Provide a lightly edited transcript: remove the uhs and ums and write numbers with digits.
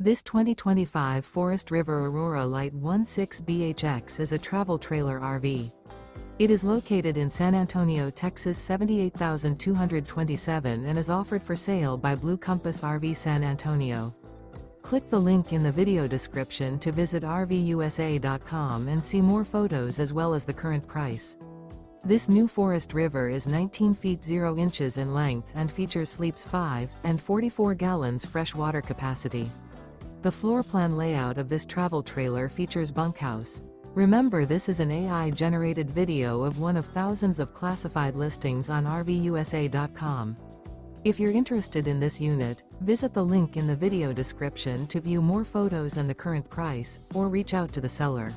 This 2025 Forest River Aurora Light 16BHX is a travel trailer RV. It is located in San Antonio, Texas 78227 and is offered for sale by Blue Compass RV San Antonio. Click the link in the video description to visit RVUSA.com and see more photos as well as the current price. This new Forest River is 19 feet 0 inches in length and features sleeps 5 and 44 gallons fresh water capacity. The floor plan layout of this travel trailer features bunkhouse. Remember, this is an AI-generated video of one of thousands of classified listings on RVUSA.com. If you're interested in this unit, visit the link in the video description to view more photos and the current price, or reach out to the seller.